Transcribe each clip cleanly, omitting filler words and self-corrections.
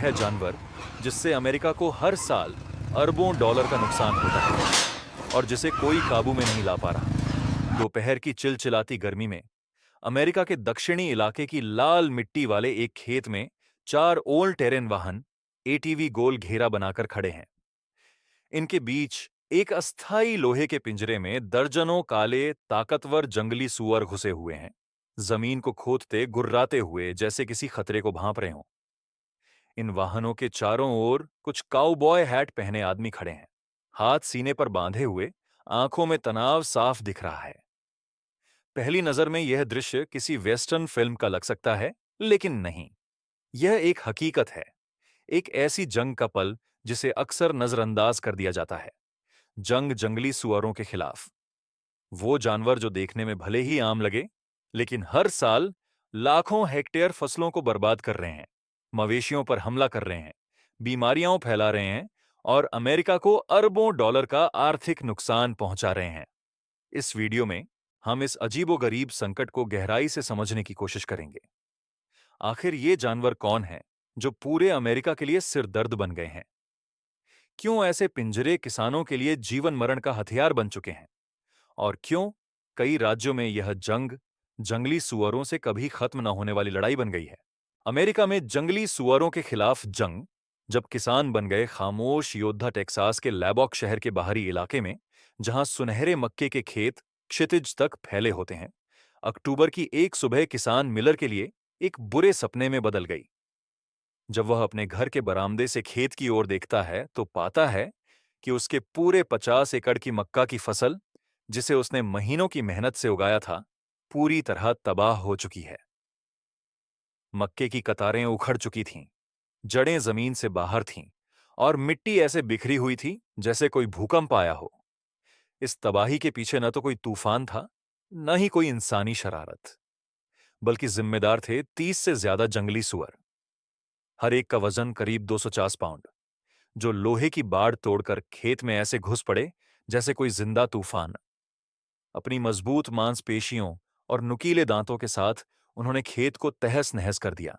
है जानवर जिससे अमेरिका को हर साल अरबों डॉलर का नुकसान होता है और जिसे कोई काबू में नहीं ला पा रहा। दोपहर की चिलचिलाती गर्मी में अमेरिका के दक्षिणी इलाके की लाल मिट्टी वाले एक खेत में चार ओल्ड टेरेन वाहन एटीवी गोल घेरा बनाकर खड़े हैं। इनके बीच एक अस्थाई लोहे के पिंजरे में दर्जनों काले ताकतवर जंगली सुअर घुसे हुए हैं, जमीन को खोदते गुर्राते हुए जैसे किसी खतरे को भांप रहे हों। इन वाहनों के चारों ओर कुछ काउबॉय हैट पहने आदमी खड़े हैं, हाथ सीने पर बांधे हुए, आंखों में तनाव साफ दिख रहा है। पहली नजर में यह दृश्य किसी वेस्टर्न फिल्म का लग सकता है, लेकिन नहीं। यह एक हकीकत है, एक ऐसी जंग का पल जिसे अक्सर नजरअंदाज कर दिया जाता है। जंग जंगली सुअरों के खिलाफ। वो जानवर जो देखने में भले ही आम लगे, लेकिन हर साल लाखों हेक्टेयर फसलों को बर्बाद कर रहे हैं, मवेशियों पर हमला कर रहे हैं, बीमारियां फैला रहे हैं और अमेरिका को अरबों डॉलर का आर्थिक नुकसान पहुंचा रहे हैं। इस वीडियो में हम इस अजीबोगरीब संकट को गहराई से समझने की कोशिश करेंगे। आखिर ये जानवर कौन है जो पूरे अमेरिका के लिए सिरदर्द बन गए हैं? क्यों ऐसे पिंजरे किसानों के लिए जीवन मरण का हथियार बन चुके हैं? और क्यों कई राज्यों में यह जंग जंगली सुअरों से कभी खत्म न होने वाली लड़ाई बन गई है? अमेरिका में जंगली सुअरों के खिलाफ जंग जब किसान बन गए खामोश योद्धा टेक्सास के लैबॉक शहर के बाहरी इलाके में, जहां सुनहरे मक्के के खेत क्षितिज तक फैले होते हैं। अक्टूबर की एक सुबह किसान मिलर के लिए एक बुरे सपने में बदल गई। जब वह अपने घर के बरामदे से खेत की ओर देखता है तो पाता है कि उसके पूरे 50 एकड़ की मक्का की फसल, जिसे उसने महीनों की मेहनत से उगाया था, पूरी तरह तबाह हो चुकी है। मक्के की कतारें उखड़ चुकी थीं, जड़ें जमीन से बाहर थीं और मिट्टी ऐसे बिखरी हुई थी जैसे कोई भूकंप आया हो। इस तबाही के पीछे न तो कोई तूफान था, न ही कोई इंसानी शरारत, बल्कि जिम्मेदार थे 30 से ज्यादा जंगली सुअर। हर एक का वजन करीब 250 पाउंड, जो लोहे की बाड़ तोड़कर खेत में ऐसे घुस पड़े जैसे कोई जिंदा तूफान। अपनी मजबूत मांसपेशियों और नुकीले दांतों के साथ उन्होंने खेत को तहस नहस कर दिया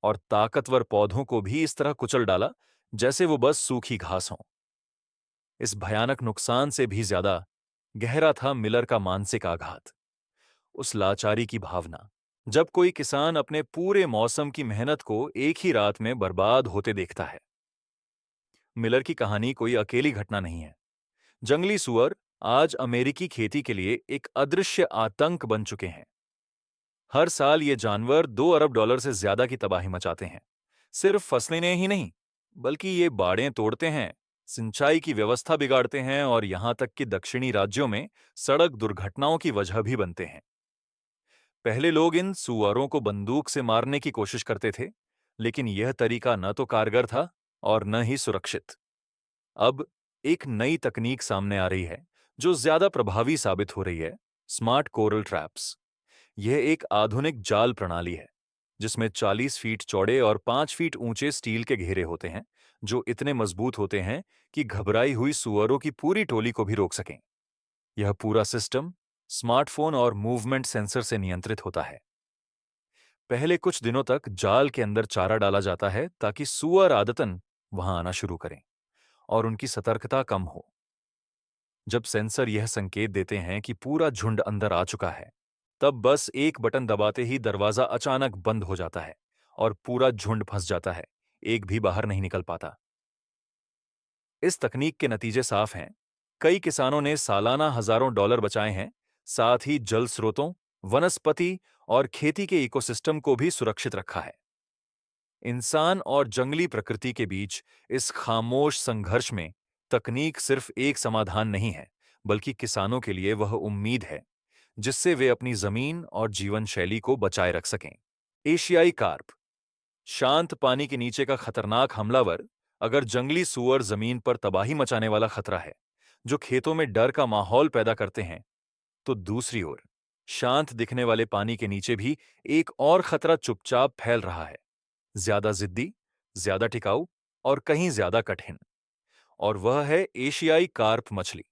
और ताकतवर पौधों को भी इस तरह कुचल डाला जैसे वो बस सूखी घास हों। इस भयानक नुकसान से भी ज्यादा गहरा था मिलर का मानसिक आघात, उस लाचारी की भावना, जब कोई किसान अपने पूरे मौसम की मेहनत को एक ही रात में बर्बाद होते देखता है। मिलर की कहानी कोई अकेली घटना नहीं है। जंगली सुअर आज अमेरिकी खेती के लिए एक अदृश्य आतंक बन चुके हैं। हर साल ये जानवर 2 अरब डॉलर से ज्यादा की तबाही मचाते हैं। सिर्फ फसलें ही नहीं, बल्कि ये बाड़ें तोड़ते हैं, सिंचाई की व्यवस्था बिगाड़ते हैं और यहां तक कि दक्षिणी राज्यों में सड़क दुर्घटनाओं की वजह भी बनते हैं। पहले लोग इन सुअरों को बंदूक से मारने की कोशिश करते थे, लेकिन यह तरीका न तो कारगर था और न ही सुरक्षित। अब एक नई तकनीक सामने आ रही है जो ज्यादा प्रभावी साबित हो रही है, स्मार्ट कोरल ट्रैप्स। यह एक आधुनिक जाल प्रणाली है जिसमें 40 फीट चौड़े और 5 फीट ऊंचे स्टील के घेरे होते हैं, जो इतने मजबूत होते हैं कि घबराई हुई सुअरों की पूरी टोली को भी रोक सकें। यह पूरा सिस्टम स्मार्टफोन और मूवमेंट सेंसर से नियंत्रित होता है। पहले कुछ दिनों तक जाल के अंदर चारा डाला जाता है ताकि सुअर आदतन वहां आना शुरू करें और उनकी सतर्कता कम हो। जब सेंसर यह संकेत देते हैं कि पूरा झुंड अंदर आ चुका है, तब बस एक बटन दबाते ही दरवाजा अचानक बंद हो जाता है और पूरा झुंड फंस जाता है, एक भी बाहर नहीं निकल पाता। इस तकनीक के नतीजे साफ हैं। कई किसानों ने सालाना हजारों डॉलर बचाए हैं, साथ ही जल स्रोतों, वनस्पति और खेती के इकोसिस्टम को भी सुरक्षित रखा है। इंसान और जंगली प्रकृति के बीच इस खामोश संघर्ष में तकनीक सिर्फ एक समाधान नहीं है, बल्कि किसानों के लिए वह उम्मीद है जिससे वे अपनी जमीन और जीवन शैली को बचाए रख सकें। एशियाई कार्प, शांत पानी के नीचे का खतरनाक हमलावर, अगर जंगली सुअर जमीन पर तबाही मचाने वाला खतरा है, जो खेतों में डर का माहौल पैदा करते हैं, तो दूसरी ओर शांत दिखने वाले पानी के नीचे भी एक और खतरा चुपचाप फैल रहा है, ज्यादा जिद्दी, ज्यादा टिकाऊ और कहीं ज्यादा कठिन। और वह है एशियाई कार्प मछली।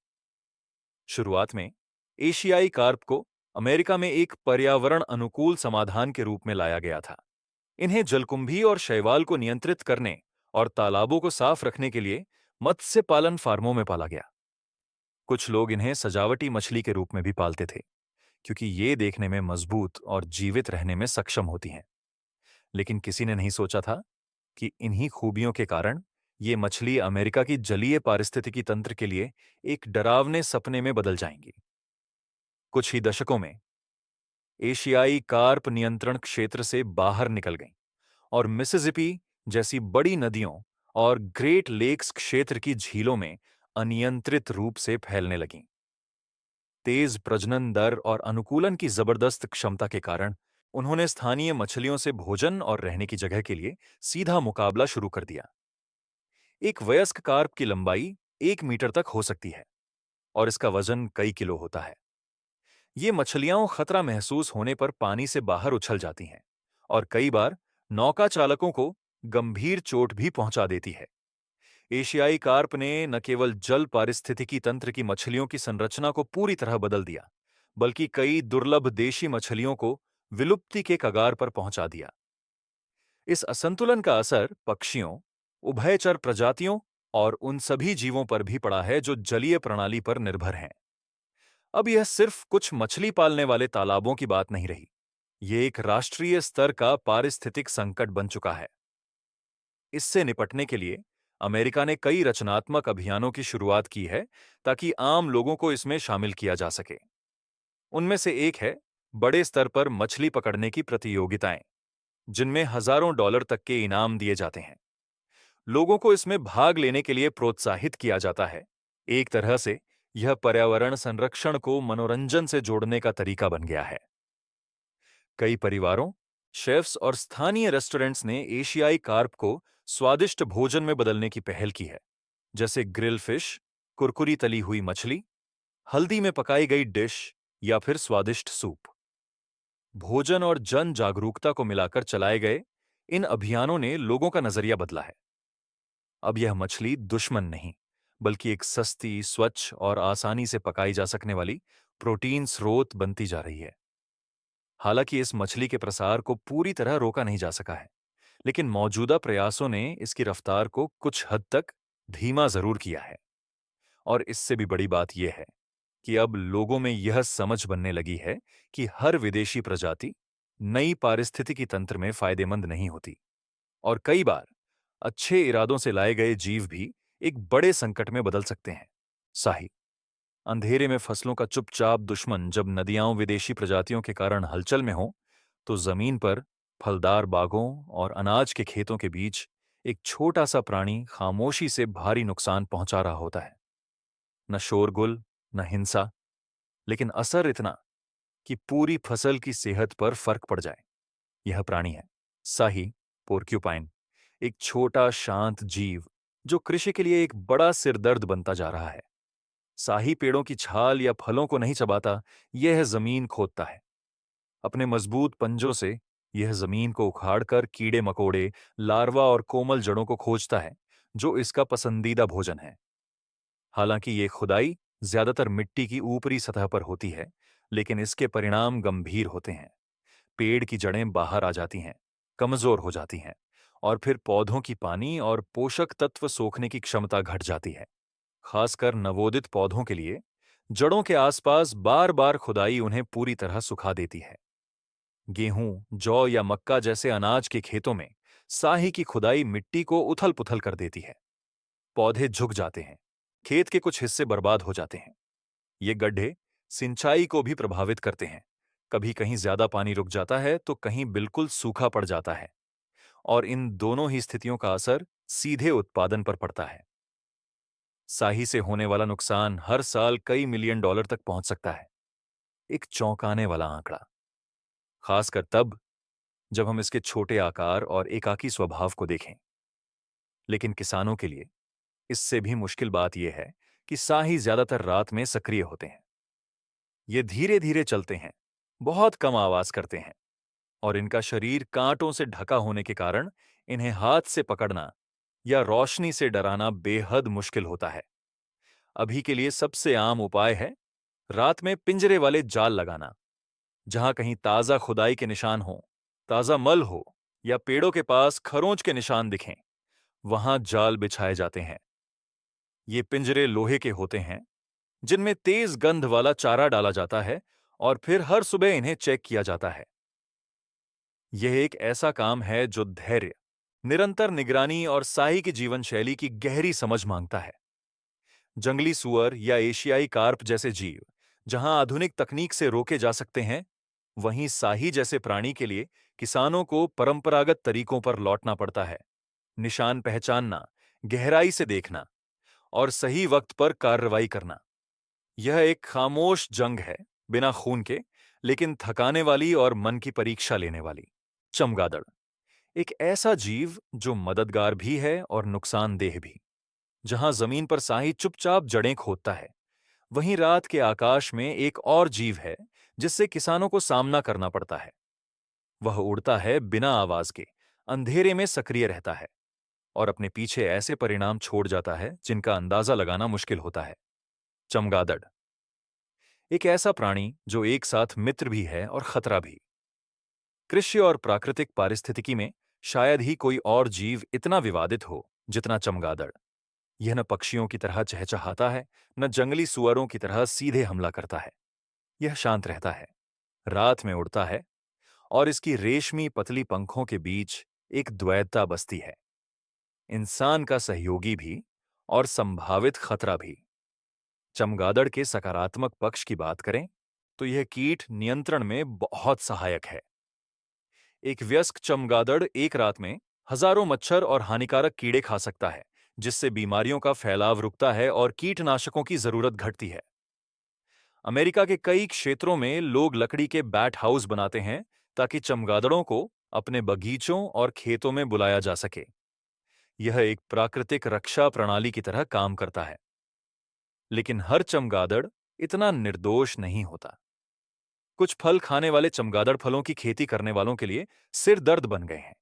शुरुआत में एशियाई कार्प को अमेरिका में एक पर्यावरण अनुकूल समाधान के रूप में लाया गया था। इन्हें जलकुंभी और शैवाल को नियंत्रित करने और तालाबों को साफ रखने के लिए मत्स्य पालन फार्मों में पाला गया। कुछ लोग इन्हें सजावटी मछली के रूप में भी पालते थे, क्योंकि ये देखने में मजबूत और जीवित रहने में सक्षम होती हैं। लेकिन किसी ने नहीं सोचा था कि इन्हीं खूबियों के कारण ये मछली अमेरिका की जलीय पारिस्थितिकी तंत्र के लिए एक डरावने सपने में बदल जाएंगी। कुछ ही दशकों में एशियाई कार्प नियंत्रण क्षेत्र से बाहर निकल गईं और मिसिसिपी जैसी बड़ी नदियों और ग्रेट लेक्स क्षेत्र की झीलों में अनियंत्रित रूप से फैलने लगीं। तेज प्रजनन दर और अनुकूलन की जबरदस्त क्षमता के कारण उन्होंने स्थानीय मछलियों से भोजन और रहने की जगह के लिए सीधा मुकाबला शुरू कर दिया। एक वयस्क कार्प की लंबाई 1 मीटर तक हो सकती है और इसका वजन कई किलो होता है। ये मछलियां खतरा महसूस होने पर पानी से बाहर उछल जाती हैं और कई बार नौका चालकों को गंभीर चोट भी पहुंचा देती है। एशियाई कार्प ने न केवल जल पारिस्थितिकी तंत्र की मछलियों की संरचना को पूरी तरह बदल दिया, बल्कि कई दुर्लभ देशी मछलियों को विलुप्ति के कगार पर पहुंचा दिया। इस असंतुलन का असर पक्षियों, उभयचर प्रजातियों और उन सभी जीवों पर भी पड़ा है जो जलीय प्रणाली पर निर्भर हैं। अब यह सिर्फ कुछ मछली पालने वाले तालाबों की बात नहीं रही, ये एक राष्ट्रीय स्तर का पारिस्थितिक संकट बन चुका है। इससे निपटने के लिए अमेरिका ने कई रचनात्मक अभियानों की शुरुआत की है ताकि आम लोगों को इसमें शामिल किया जा सके। उनमें से एक है बड़े स्तर पर मछली पकड़ने की प्रतियोगिताएं, जिनमें हजारों डॉलर तक के इनाम दिए जाते हैं। लोगों को इसमें भाग लेने के लिए प्रोत्साहित किया जाता है। एक तरह से यह पर्यावरण संरक्षण को मनोरंजन से जोड़ने का तरीका बन गया है। कई परिवारों, शेफ्स और स्थानीय रेस्टोरेंट्स ने एशियाई कार्प को स्वादिष्ट भोजन में बदलने की पहल की है, जैसे ग्रिल फिश, कुरकुरी तली हुई मछली, हल्दी में पकाई गई डिश या फिर स्वादिष्ट सूप। भोजन और जन जागरूकता को मिलाकर चलाए गए इन अभियानों ने लोगों का नजरिया बदला है। अब यह मछली दुश्मन नहीं, बल्कि एक सस्ती, स्वच्छ और आसानी से पकाई जा सकने वाली प्रोटीन स्रोत बनती जा रही है। हालांकि इस मछली के प्रसार को पूरी तरह रोका नहीं जा सका है, लेकिन मौजूदा प्रयासों ने इसकी रफ्तार को कुछ हद तक धीमा जरूर किया है। और इससे भी बड़ी बात यह है कि अब लोगों में यह समझ बनने लगी है कि हर विदेशी प्रजाति नई पारिस्थितिकी तंत्र में फायदेमंद नहीं होती, और कई बार अच्छे इरादों से लाए गए जीव भी एक बड़े संकट में बदल सकते हैं। साही, अंधेरे में फसलों का चुपचाप दुश्मन जब नदियां विदेशी प्रजातियों के कारण हलचल में हो, तो जमीन पर फलदार बागों और अनाज के खेतों के बीच एक छोटा सा प्राणी खामोशी से भारी नुकसान पहुंचा रहा होता है। न शोरगुल, न हिंसा, लेकिन असर इतना कि पूरी फसल की सेहत पर फर्क पड़ जाए। यह प्राणी है साही पोर्क्यूपाइन, एक छोटा शांत जीव जो कृषि के लिए एक बड़ा सिरदर्द बनता जा रहा है। शाही पेड़ों की छाल या फलों को नहीं चबाता, यह जमीन खोदता है। अपने मजबूत पंजों से यह जमीन को उखाड़कर कीड़े मकोड़े, लार्वा और कोमल जड़ों को खोजता है, जो इसका पसंदीदा भोजन है। हालांकि ये खुदाई ज्यादातर मिट्टी की ऊपरी सतह पर होती है, लेकिन इसके परिणाम गंभीर होते हैं। पेड़ की जड़ें बाहर आ जाती हैं, कमजोर हो जाती हैं, और फिर पौधों की पानी और पोषक तत्व सोखने की क्षमता घट जाती है। खासकर नवोदित पौधों के लिए जड़ों के आसपास बार बार खुदाई उन्हें पूरी तरह सुखा देती है। गेहूं, जौ या मक्का जैसे अनाज के खेतों में साही की खुदाई मिट्टी को उथल पुथल कर देती है। पौधे झुक जाते हैं, खेत के कुछ हिस्से बर्बाद हो जाते हैं। ये गड्ढे सिंचाई को भी प्रभावित करते हैं। कभी कहीं ज्यादा पानी रुक जाता है तो कहीं बिल्कुल सूखा पड़ जाता है, और इन दोनों ही स्थितियों का असर सीधे उत्पादन पर पड़ता है। साही से होने वाला नुकसान हर साल कई मिलियन डॉलर तक पहुंच सकता है। एक चौंकाने वाला आंकड़ा, खासकर तब जब हम इसके छोटे आकार और एकाकी स्वभाव को देखें। लेकिन किसानों के लिए इससे भी मुश्किल बात यह है कि साही ज्यादातर रात में सक्रिय होते हैं। ये धीरे धीरे चलते हैं, बहुत कम आवाज करते हैं, और इनका शरीर कांटों से ढका होने के कारण इन्हें हाथ से पकड़ना या रोशनी से डराना बेहद मुश्किल होता है। अभी के लिए सबसे आम उपाय है रात में पिंजरे वाले जाल लगाना, जहां कहीं ताजा खुदाई के निशान हो, ताजा मल हो या पेड़ों के पास खरोंच के निशान दिखें, वहां जाल बिछाए जाते हैं। ये पिंजरे लोहे के होते हैं, जिनमें तेज गंध वाला चारा डाला जाता है और फिर हर सुबह इन्हें चेक किया जाता है। यह एक ऐसा काम है जो धैर्य, निरंतर निगरानी और साही की जीवन शैली की गहरी समझ मांगता है। जंगली सुअर या एशियाई कार्प जैसे जीव जहां आधुनिक तकनीक से रोके जा सकते हैं, वहीं साही जैसे प्राणी के लिए किसानों को परंपरागत तरीकों पर लौटना पड़ता है। निशान पहचानना, गहराई से देखना और सही वक्त पर कार्रवाई करना। यह एक खामोश जंग है, बिना खून के, लेकिन थकाने वाली और मन की परीक्षा लेने वाली। चमगादड़ एक ऐसा जीव जो मददगार भी है और नुकसानदेह भी। जहां जमीन पर साही चुपचाप जड़ें खोदता है, वहीं रात के आकाश में एक और जीव है जिससे किसानों को सामना करना पड़ता है। वह उड़ता है बिना आवाज के, अंधेरे में सक्रिय रहता है और अपने पीछे ऐसे परिणाम छोड़ जाता है जिनका अंदाजा लगाना मुश्किल होता है। चमगादड़ एक ऐसा प्राणी जो एक साथ मित्र भी है और खतरा भी। कृषि और प्राकृतिक पारिस्थितिकी में शायद ही कोई और जीव इतना विवादित हो जितना चमगादड़। यह न पक्षियों की तरह चहचहाता है, न जंगली सुअरों की तरह सीधे हमला करता है। यह शांत रहता है, रात में उड़ता है और इसकी रेशमी पतली पंखों के बीच एक द्वैतता बसती है, इंसान का सहयोगी भी और संभावित खतरा भी। चमगादड़ के सकारात्मक पक्ष की बात करें तो यह कीट नियंत्रण में बहुत सहायक है। एक वयस्क चमगादड़ एक रात में हजारों मच्छर और हानिकारक कीड़े खा सकता है, जिससे बीमारियों का फैलाव रुकता है और कीटनाशकों की जरूरत घटती है। अमेरिका के कई क्षेत्रों में लोग लकड़ी के बैट हाउस बनाते हैं ताकि चमगादड़ों को अपने बगीचों और खेतों में बुलाया जा सके। यह एक प्राकृतिक रक्षा प्रणाली की तरह काम करता है। लेकिन हर चमगादड़ इतना निर्दोष नहीं होता। कुछ फल खाने वाले चमगादड़ फलों की खेती करने वालों के लिए सिर दर्द बन गए हैं,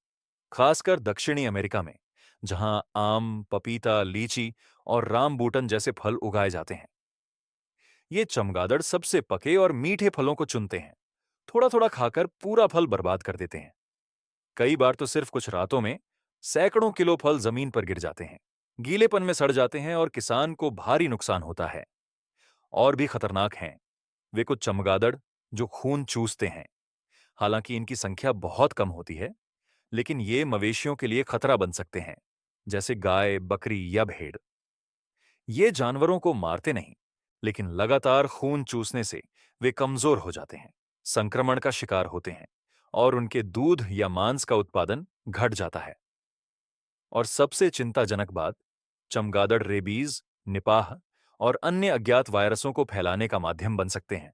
खासकर दक्षिणी अमेरिका में, जहां आम, पपीता, लीची और रामबूटन जैसे फल उगाए जाते हैं। ये चमगादड़ सबसे पके और मीठे फलों को चुनते हैं, थोड़ा थोड़ा खाकर पूरा फल बर्बाद कर देते हैं। कई बार तो सिर्फ कुछ रातों में सैकड़ों किलो फल जमीन पर गिर जाते हैं, गीलेपन में सड़ जाते हैं और किसान को भारी नुकसान होता है। और भी खतरनाक हैं वे कुछ चमगादड़ जो खून चूसते हैं। हालांकि इनकी संख्या बहुत कम होती है, लेकिन ये मवेशियों के लिए खतरा बन सकते हैं, जैसे गाय, बकरी या भेड़। ये जानवरों को मारते नहीं, लेकिन लगातार खून चूसने से वे कमजोर हो जाते हैं, संक्रमण का शिकार होते हैं और उनके दूध या मांस का उत्पादन घट जाता है। और सबसे चिंताजनक बात, चमगादड़ रेबीज, निपाह और अन्य अज्ञात वायरसों को फैलाने का माध्यम बन सकते हैं।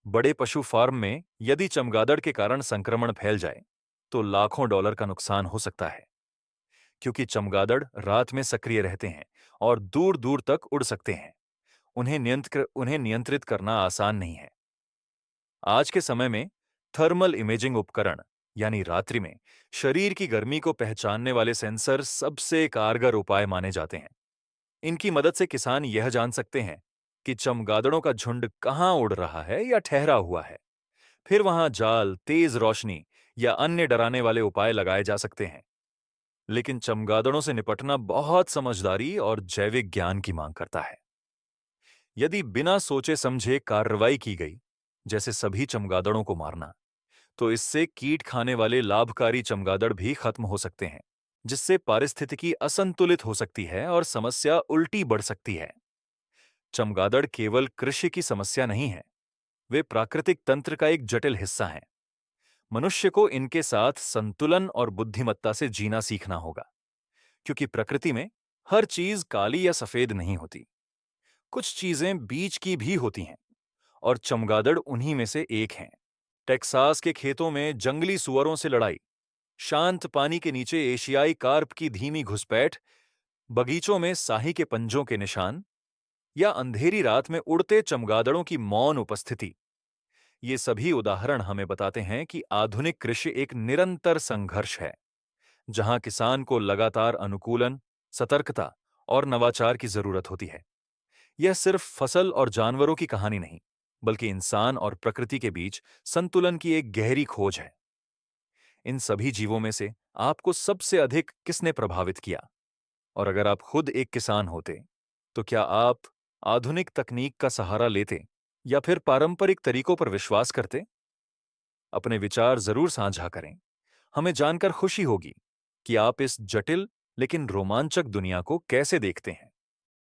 बड़े पशु फार्म में यदि चमगादड़ के कारण संक्रमण फैल जाए, तो लाखों डॉलर का नुकसान हो सकता है, क्योंकि चमगादड़ रात में सक्रिय रहते हैं और दूर दूर तक उड़ सकते हैं। उन्हें नियंत्रित करना आसान नहीं है। आज के समय में थर्मल इमेजिंग उपकरण, यानी रात्रि में शरीर की गर्मी को पहचानने वाले सेंसर सबसे कारगर उपाय माने जाते हैं। इनकी मदद से किसान यह जान सकते हैं कि चमगादड़ों का झुंड कहाँ उड़ रहा है या ठहरा हुआ है। फिर वहां जाल, तेज रोशनी या अन्य डराने वाले उपाय लगाए जा सकते हैं। लेकिन चमगादड़ों से निपटना बहुत समझदारी और जैविक ज्ञान की मांग करता है। यदि बिना सोचे समझे कार्रवाई की गई, जैसे सभी चमगादड़ों को मारना, तो इससे कीट खाने वाले लाभकारी चमगादड़ भी खत्म हो सकते हैं, जिससे पारिस्थितिकी असंतुलित हो सकती है और समस्या उल्टी बढ़ सकती है। चमगादड़ केवल कृषि की समस्या नहीं है, वे प्राकृतिक तंत्र का एक जटिल हिस्सा हैं। मनुष्य को इनके साथ संतुलन और बुद्धिमत्ता से जीना सीखना होगा, क्योंकि प्रकृति में हर चीज काली या सफेद नहीं होती। कुछ चीजें बीच की भी होती हैं, और चमगादड़ उन्हीं में से एक हैं। टेक्सास के खेतों में जंगली सुअरों से लड़ाई, शांत पानी के नीचे एशियाई कार्प की धीमी घुसपैठ, बगीचों में साही के पंजों के निशान, या अंधेरी रात में उड़ते चमगादड़ों की मौन उपस्थिति, ये सभी उदाहरण हमें बताते हैं कि आधुनिक कृषि एक निरंतर संघर्ष है, जहां किसान को लगातार अनुकूलन, सतर्कता और नवाचार की जरूरत होती है। यह सिर्फ फसल और जानवरों की कहानी नहीं, बल्कि इंसान और प्रकृति के बीच संतुलन की एक गहरी खोज है। इन सभी जीवों में से आपको सबसे अधिक किसने प्रभावित किया? और अगर आप खुद एक किसान होते, तो क्या आप आधुनिक तकनीक का सहारा लेते या फिर पारंपरिक तरीकों पर विश्वास करते? अपने विचार जरूर साझा करें। हमें जानकर खुशी होगी कि आप इस जटिल लेकिन रोमांचक दुनिया को कैसे देखते हैं।